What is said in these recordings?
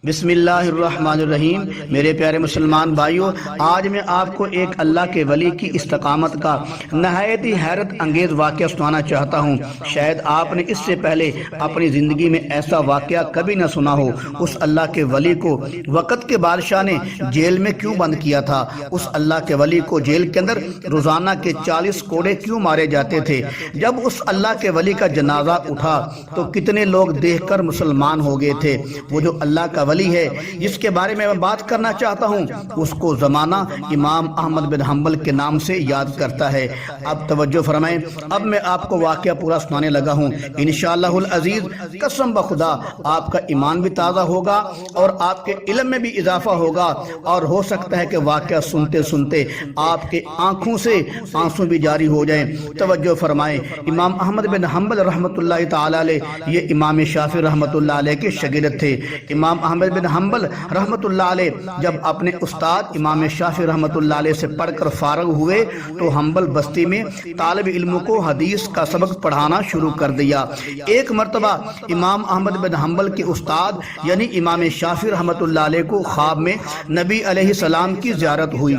بسم اللہ الرحمن الرحیم۔ میرے پیارے مسلمان بھائیوں، آج میں آپ کو ایک اللہ کے ولی کی استقامت کا نہایت ہی حیرت انگیز واقعہ سنانا چاہتا ہوں۔ شاید آپ نے اس سے پہلے اپنی زندگی میں ایسا واقعہ کبھی نہ سنا ہو۔ اس اللہ کے ولی کو وقت کے بادشاہ نے جیل میں کیوں بند کیا تھا؟ اس اللہ کے ولی کو جیل کے اندر روزانہ کے 40 کوڑے کیوں مارے جاتے تھے؟ جب اس اللہ کے ولی کا جنازہ اٹھا تو کتنے لوگ دیکھ کر مسلمان ہو گئے تھے؟ وہ جو اللہ کا ولی ہے جس کے بارے میں بات کرنا چاہتا ہوں، اس کو زمانہ امام احمد بن حنبل کے نام سے یاد کرتا ہے۔ اب توجہ فرمائیں، اب میں آپ کو واقعہ پورا سنانے لگا ہوں۔ انشاءاللہ العزیز، قسم بخدا آپ کا ایمان بھی تازہ ہوگا اور آپ کے علم میں بھی اضافہ ہوگا، اور ہو سکتا ہے کہ واقعہ سنتے سنتے آپ کے آنکھوں سے آنسو بھی جاری ہو جائیں۔ توجہ فرمائیں، امام احمد بن حنبل رحمۃ اللہ تعالی علیہ یہ امام شافعی رحمۃ اللہ علیہ کے شاگرد تھے۔ امام احمد بن حنبل رحمۃ اللہ علیہ جب اپنے استاد امام شافعی رحمۃ اللہ علیہ سے پڑھ کر فارغ ہوئے تو حنبل بستی میں طالب علموں کو حدیث کا سبق پڑھانا شروع کر دیا۔ ایک مرتبہ امام احمد بن حنبل کے استاد یعنی امام شافعی رحمۃ اللہ علیہ کو خواب میں نبی علیہ السلام کی زیارت ہوئی۔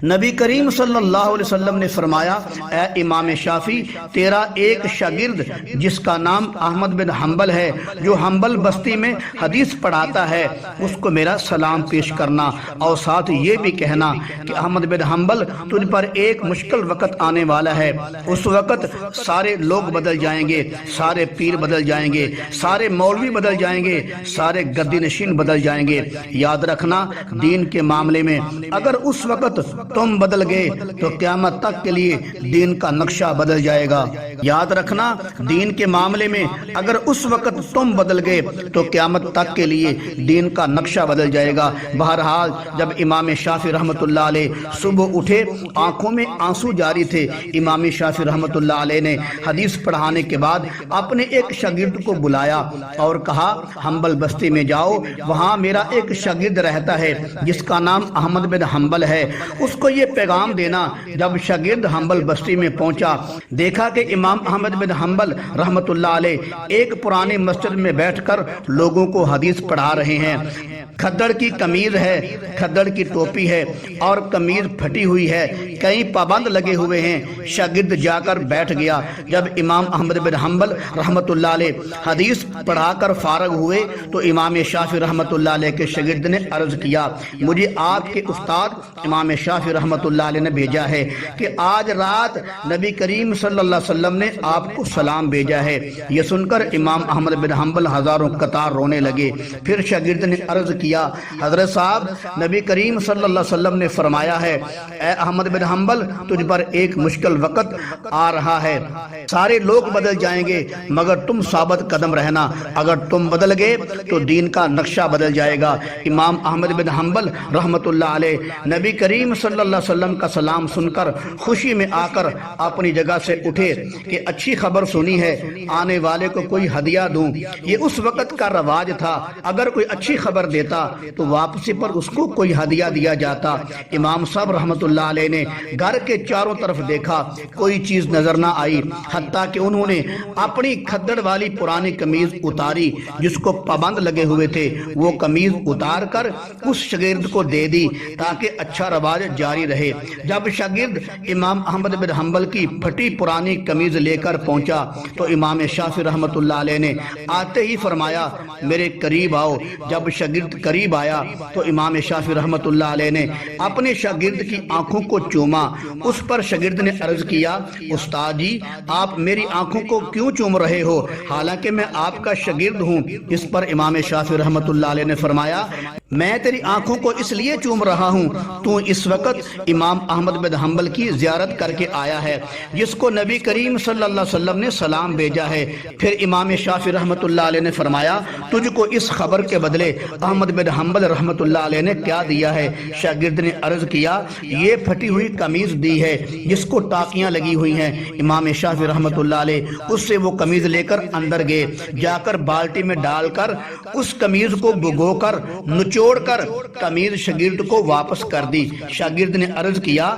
نبی کریم صلی اللہ علیہ وسلم نے فرمایا، اے امام شافعی، تیرا ایک شاگرد جس کا نام احمد بن حنبل ہے، جو حنبل بستی میں حدیث پڑھاتا ہے، اس کو میرا سلام پیش کرنا، اور ساتھ یہ بھی کہنا کہ احمد بن حنبل تجھ پر ایک مشکل وقت آنے والا ہے۔ اس وقت سارے لوگ بدل جائیں گے، سارے پیر بدل جائیں گے، سارے مولوی بدل جائیں گے، سارے گدی نشین بدل جائیں گے۔ یاد رکھنا، دین کے معاملے میں اگر اس وقت تم بدل گئے تو قیامت تک کے لیے دین کا نقشہ بدل جائے گا۔ یاد رکھنا، دین کے معاملے میں اگر اس وقت تم بدل گئے تو قیامت تک کے لیے دین کا نقشہ بدل جائے گا۔ بہرحال جب امام شافعی رحمۃ اللہ علیہ صبح اٹھے، آنکھوں میں آنسو جاری تھے، امام شافعی رحمۃ اللہ علیہ نے حدیث پڑھانے کے بعد اپنے ایک شاگرد کو بلایا اور کہا، حنبل بستی میں جاؤ، وہاں میرا ایک شاگرد رہتا ہے جس کا نام احمد بن حنبل ہے، اس کو یہ پیغام دینا۔ جب شاگرد حنبل بستی میں پہنچا، دیکھا کہ امام احمد بن حنبل رحمۃ اللہ علیہ ایک پرانی مسجد میں بیٹھ کر لوگوں کو حدیث پڑھا رہے ہیں۔ کھدڑ کی قمیض ہے، کھدڑ کی ٹوپی ہے اور قمیض پھٹی ہوئی ہے، کئی پابند لگے ہوئے ہیں۔ شاگرد جا کر بیٹھ گیا۔ جب امام احمد بن حنبل رحمۃ اللہ علیہ حدیث پڑھا کر فارغ ہوئے تو امام شافعی رحمۃ اللہ علیہ کے شاگرد نے عرض کیا، مجھے آپ کے استاد امام شافعی رحمۃ اللہ علیہ نے بھیجا ہے کہ آج رات نبی کریم صلی اللہ علیہ وسلم نے آپ کو سلام بھیجا ہے۔ یہ سن کر امام احمد بن حنبل ہزاروں قطار رونے لگے۔ پھر شاگرد نے عرض کیا، حضرت صاحب، نبی کریم صلی اللہ علیہ وسلم نے فرمایا ہے، اے احمد بن حنبل، تجھ پر ایک مشکل وقت آ رہا ہے، سارے لوگ بدل جائیں گے مگر تم ثابت قدم رہنا، اگر تم بدل گئے تو دین کا نقشہ بدل جائے گا۔ امام احمد بن حنبل رحمۃ اللہ علیہ نبی کریم صلی اللہ علیہ وسلم کا سلام سن کر خوشی میں آ کر اپنی جگہ سے اٹھے کہ اچھی خبر سنی ہے، آنے والے کو کوئی ہدیہ دوں۔ یہ اس وقت کا رواج تھا، اگر کوئی اچھی خبر دیتا تو واپسی پر اس کو کوئی ہدیہ دیا جاتا۔ امام صاحب رحمۃ اللہ علیہ نے گھر کے چاروں طرف دیکھا، کوئی چیز نظر نہ آئی، حتیٰ کہ انہوں نے اپنی کھدڑ والی پرانی قمیض اتاری جس کو پابند لگے ہوئے تھے، وہ قمیض اتار کر اس شاگرد کو دے دی تاکہ اچھا رواج جاری رہے۔ جب شاگرد امام احمد بن حنبل کی پھٹی پرانی قمیض لے کر پہنچا تو امام شافعی رحمۃ اللہ علیہ نے آتے ہی فرمایا، میرے قریب آؤ۔ جب شاگرد قریب آیا تو امام شافعی رحمۃ اللہ علیہ نے اپنے شاگرد کی آنکھوں کو چوما۔ اس پر شاگرد نے عرض کیا، استاد جی، آپ میری آنکھوں کو کیوں چوم رہے ہو، حالانکہ میں آپ کا شاگرد ہوں؟ اس پر امام شافعی رحمۃ اللہ علیہ نے فرمایا، میں تیری آنکھوں کو اس لیے چوم رہا ہوں، تو اس وقت امام احمد بن حنبل کی زیارت کر کے آیا ہے جس کو نبی کریم صلی اللہ علیہ وسلم نے سلام بھیجا ہے۔ پھر امام شافعی رحمۃ اللہ علیہ نے فرمایا، تجھ کو اس خبر کے بدلے احمد بن حنبل رحمۃ اللہ علیہ نے کیا دیا ہے؟ شاگرد نے عرض کیا یہ پھٹی ہوئی قمیض دی ہے جس کو ٹاکیاں لگی ہوئی ہیں۔ امام شافعی رحمۃ اللہ علیہ اس سے وہ قمیض لے کر اندر گئے، جا کر بالٹی میں ڈال کر اس قمیض کو بھگو کر نچوڑ کر قمیض شاگرد کو واپس کر دی۔ شاگرد نے عرض کیا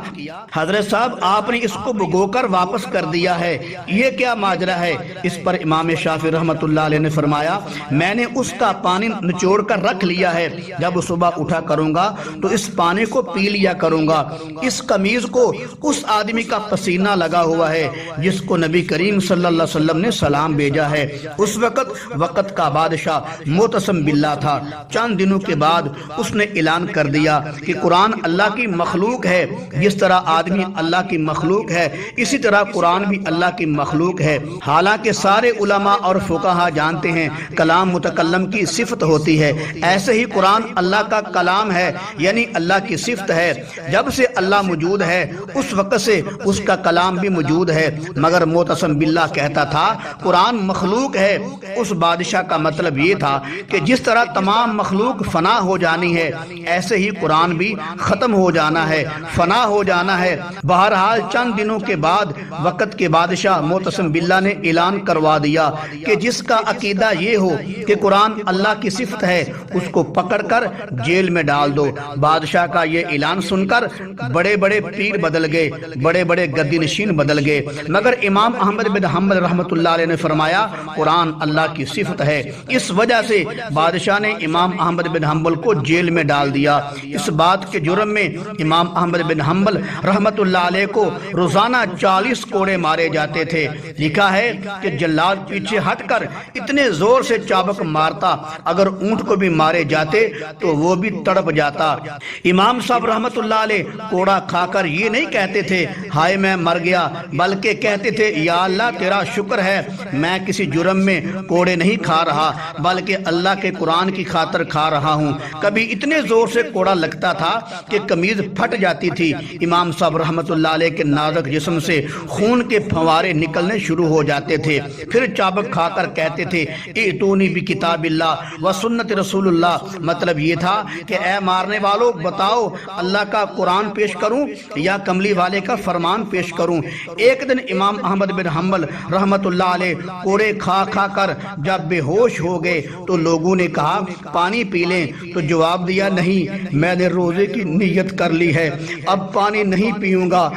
حضرت صاحب آپ نے اس کو بھگو کر واپس کر دیا ہے، یہ کیا ماجرا ہے؟ اس پر امام شافعی رحمۃ اللہ علیہ نے فرمایا میں نے اس کا پانی نچوڑ کر رکھ لیا ہے، جب صبح اٹھا کروں گا تو اس پانی کو پی لیا کروں گا۔ اس قمیض کو اس آدمی کا پسینہ لگا ہوا ہے جس کو نبی کریم صلی اللہ علیہ وسلم نے سلام بھیجا ہے۔ اس وقت کا بادشاہ معتصم باللہ تھا۔ چند دنوں کے بعد اس نے اعلان کر دیا کہ قرآن اللہ کی مخلوق ہے، جس طرح آدمی اللہ کی مخلوق ہے اسی طرح قرآن بھی اللہ کی مخلوق ہے۔ حالانکہ سارے علماء اور فقہا جانتے ہیں کلام متکلم کی صفت ہوتی ہے، ایسے ہی قرآن اللہ کا کلام ہے، یعنی اللہ کی صفت ہے۔ جب سے اللہ موجود ہے اس وقت سے اس کا کلام بھی موجود ہے، مگر معتصم باللہ کہتا تھا قرآن مخلوق ہے۔ اس بادشاہ کا مطلب یہ تھا کہ جس طرح تمام مخلوق فنا ہو جانی ہے ایسے ہی قرآن بھی ختم ہو جانا ہے، فنا ہو جانا ہے۔ بہرحال چند دنوں کے بعد وقت کے بادشاہ معتصم باللہ نے اعلان کروا دیا کہ جس کا عقیدہ یہ ہو کہ قرآن اللہ کی صفت ہے اس کو پکڑ کر جیل میں ڈال دو۔ بادشاہ کا یہ اعلان سن کر بڑے بڑے پیر بدل گئے، بڑے بڑے گدی نشین بدل گئے، مگر امام احمد بن حنبل رحمۃ اللہ علیہ نے فرمایا قرآن اللہ کی صفت ہے۔ اس وجہ سے بادشاہ نے امام احمد بن حنبل کو جیل میں ڈال دیا۔ اس بات کے جرم میں امام احمد بن حنبل رحمۃ اللہ علیہ کو روزانہ 40 کوڑے مارے جاتے تھے۔ لکھا ہے کہ جلاد پیچھے ہٹ کر اتنے زور سے چابک مارتا اگر اونٹ کو بھی مارے جاتے تو وہ بھی تڑپ جاتا۔ امام صاحب رحمۃ اللہ علیہ کوڑا کھا کر یہ نہیں کہتے تھے ہائے میں مر گیا، بلکہ کہتے تھے یا اللہ تیرا شکر ہے میں کسی جرم میں کوڑے نہیں کھا رہا بلکہ اللہ کے قرآن کی خاطر کھا رہا ہوں۔ کبھی اتنے زور سے کوڑا لگتا تھا کہ قمیض پھٹ جاتی تھی۔ امام صاحب رحمۃ اللہ علیہ کے نازک جسم سے خون کے پھوارے نکلنے شروع ہو جاتے تھے، پھر چابک کھا کر کہتے تھے ائتونی بکتاب اللہ و سنت رسول اللہ۔ مطلب یہ تھا کہ اے مارنے والوں بتاؤ اللہ کا قرآن پیش کروں یا کملی والے کا فرمان پیش کروں۔ ایک دن امام احمد بن حنبل رحمۃ اللہ علیہ کوڑے کھا کھا کر جب بے ہوش ہو گئے تو لوگوں نے کہا پانی پی لیں، تو جواب دیا نہیں میں نے روزے کی نیت کر لی ہے، اب پانی نہیں پیوں گا،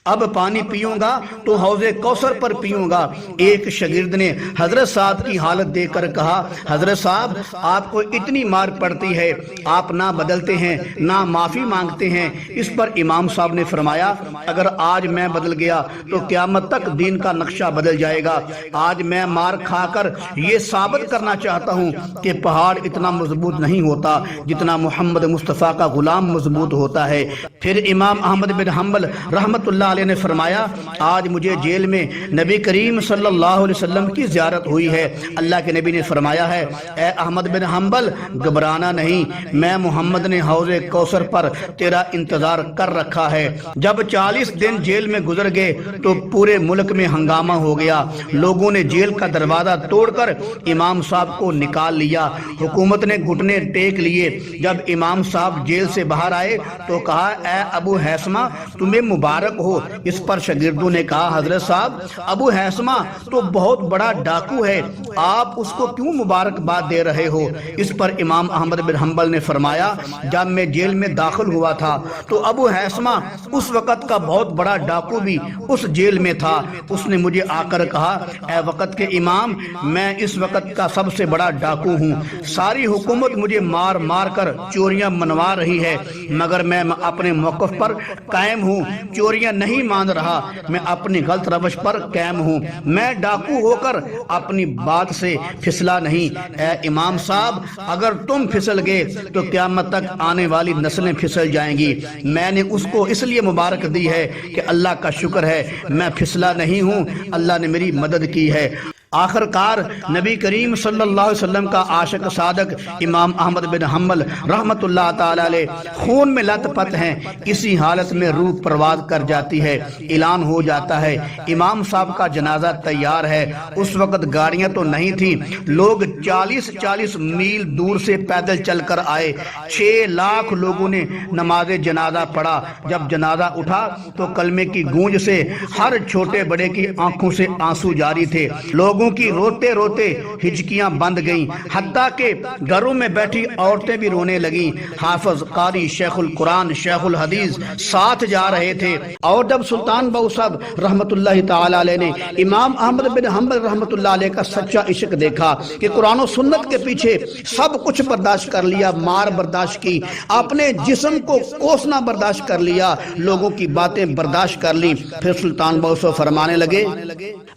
اب پانی پیوں گا تو حوض کوثر پر پیوں گا۔ ایک شاگرد نے حضرت صاحب کی حالت دیکھ کر کہا حضرت صاحب آپ کو اتنی مار پڑتی ہے، آپ نہ بدلتے ہیں نہ معافی مانگتے ہیں۔ اس پر امام صاحب نے فرمایا اگر آج میں بدل گیا تو قیامت تک دین کا نقشہ بدل جائے گا۔ آج میں مار کھا کر یہ ثابت کرنا چاہتا ہوں کہ پہاڑ اتنا مضبوط نہیں ہوتا جتنا محمد مصطفیٰ کا غلام مضبوط ہوتا ہے۔ پھر امام احمد بن حنبل رحمۃ اللہ علیہ نے فرمایا آج مجھے جیل میں نبی کریم صلی اللہ علیہ وسلم کی زیارت ہوئی ہے۔ اللہ کے نبی نے فرمایا ہے اے احمد بن حنبل گھبرانا نہیں، میں محمد نے حوض کوثر پر تیرا انتظار کر رکھا ہے۔ جب 40 دن جیل میں گزر گئے تو پورے ملک میں ہنگامہ ہو گیا، لوگوں نے جیل کا دروازہ توڑ کر امام صاحب کو نکال لیا، حکومت نے گھٹنے ٹیک لیے۔ جب امام صاحب جیل سے باہر آئے تو کہا اے ابو ہیثمہ تمہیں مبارک ہو۔ اس پر شاگردوں نے کہا حضرت صاحب ابو ہیثمہ تو بہت بڑا ڈاکو ہے، آپ اس کو کیوں مبارکباد دے رہے ہو؟ اس پر امام احمد بن حنبل نے فرمایا جب میں جیل میں داخل ہوا تھا تو ابو ہیثمہ اس وقت کا بہت بڑا ڈاکو بھی اس جیل میں تھا، اس نے مجھے آ کر کہا اے وقت کے امام میں اس وقت کا سب سے بڑا ڈاکو ہوں، ساری حکومت مجھے مار مار کر چوریاں منوا رہی ہے مگر میں اپنے موقف پر قائم ہوں، چوریاں نہیں مان رہا، میں اپنی غلط روش پر قائم ہوں، میں ڈاکو ہو کر اپنی بات سے پھسلا نہیں۔ اے امام صاحب اگر تم پھسل گئے تو قیامت تک آنے والی نسلیں پھسل جائیں گی۔ میں نے اس کو اس لیے مبارک دی ہے کہ اللہ کا شکر ہے میں پھسلا نہیں ہوں، اللہ نے میری مدد کی ہے۔ آخر کار نبی کریم صلی اللہ علیہ وسلم کا عاشق صادق امام احمد بن حنبل رحمت اللہ تعالی علیہ خون میں لت پت ہیں، اسی حالت میں روح پرواز کر جاتی ہے۔ اعلان ہو جاتا ہے امام صاحب کا جنازہ تیار ہے۔ اس وقت گاڑیاں تو نہیں تھیں، لوگ 40 میل دور سے پیدل چل کر آئے۔ 6 لاکھ لوگوں نے نماز جنازہ پڑھا۔ جب جنازہ اٹھا تو کلمے کی گونج سے ہر چھوٹے بڑے کی آنکھوں سے آنسو جاری تھے۔ لوگوں کی روتے روتے ہچکیاں بند گئیں، حتیٰ کہ گھروں میں بیٹھی عورتیں بھی رونے لگیں۔ حافظ، قاری، شیخ القرآن، شیخ الحدیث ساتھ جا رہے تھے۔ اور جب سلطان بہو صاحب رحمت اللہ تعالی علیہ نے امام احمد بن حنبل رحمت اللہ علیہ کا سچا عشق دیکھا کہ قرآن و سنت کے پیچھے سب کچھ برداشت کر لیا، مار برداشت کی، اپنے جسم کو کوسنا برداشت کر لیا، لوگوں کی باتیں برداشت کر لی، پھر سلطان بہو صاحب فرمانے لگے،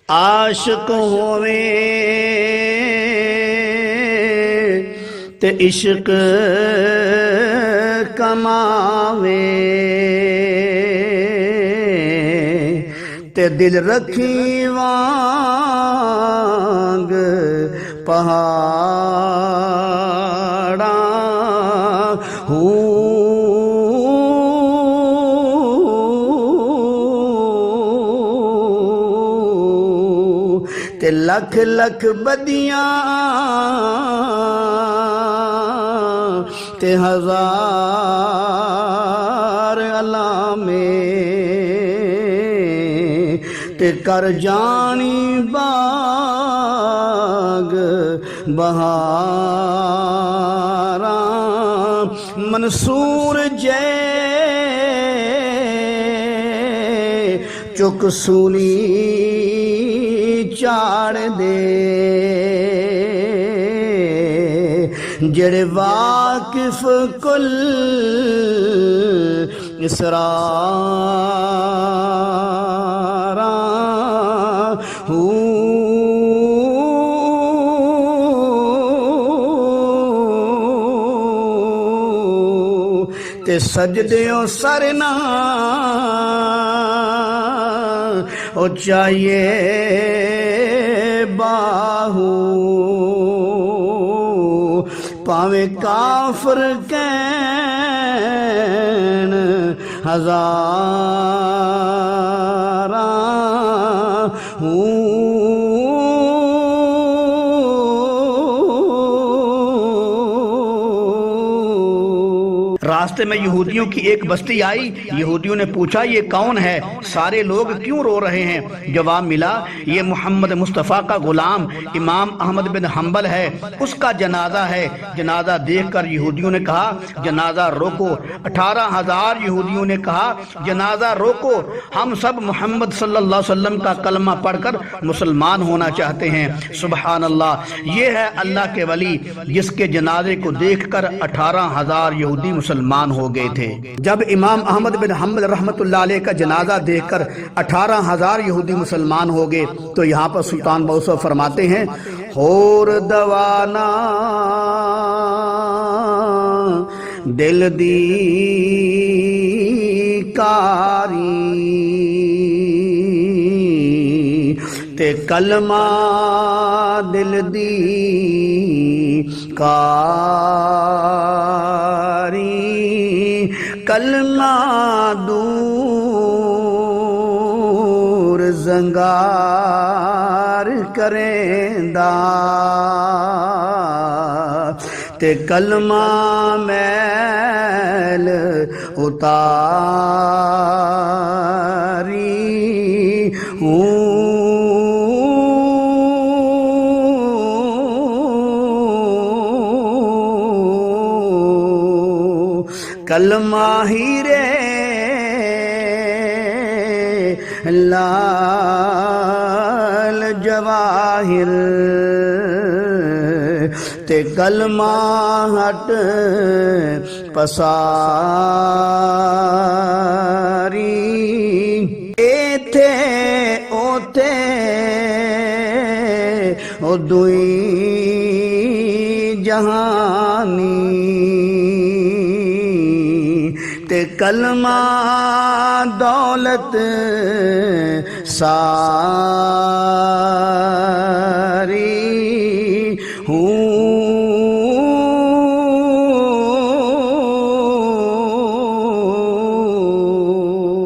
عاشق ہوئے تے عشق کماوے تے دل رکھی وانگ پہاڑاں تے لکھ لکھ بدیاں تے ہزار علامے تے کر جانی باغ بہاراں منصور جے چک سولی چاڑ دے جڑے واقف کل اسراراں تے سجدیوں سرنا او چاہیے باہو پاویں کافر کین ہزاراں راستے میں یہودیوں کی ایک بستی آئی۔ یہودیوں نے پوچھا یہ کون ہے؟ سارے لوگ کیوں رو رہے ہیں؟ جواب ملا یہ محمد مصطفیٰ کا غلام امام احمد بن حنبل ہے، اس کا جنازہ ہے۔ جنازہ دیکھ کر یہودیوں نے کہا جنازہ روکو۔ 18,000 یہودیوں نے کہا جنازہ روکو، ہم سب محمد صلی اللہ علیہ وسلم کا کلمہ پڑھ کر مسلمان ہونا چاہتے ہیں۔ سبحان اللہ، یہ ہے اللہ کے ولی جس کے جنازے کو دیکھ کر 18,000 یہودی مسلمان ہو گئے تھے۔ جب امام احمد بن حنبل رحمت اللہ علیہ کا جنازہ دیکھ کر 18,000 یہودی مسلمان ہو گئے تو یہاں پر سلطان بہو صاحب فرماتے ہیں ہور دوانا دل دی کاری تے کلمہ دل دی کاری کلمہ دور زنگار کریندا تے کلمہ میل اتاری کلمہ ہیرے لال جواہر تے کلمہ ہٹ پساری ایتھے اوتے او دوئی جہانی تے کلمہ دولت ساری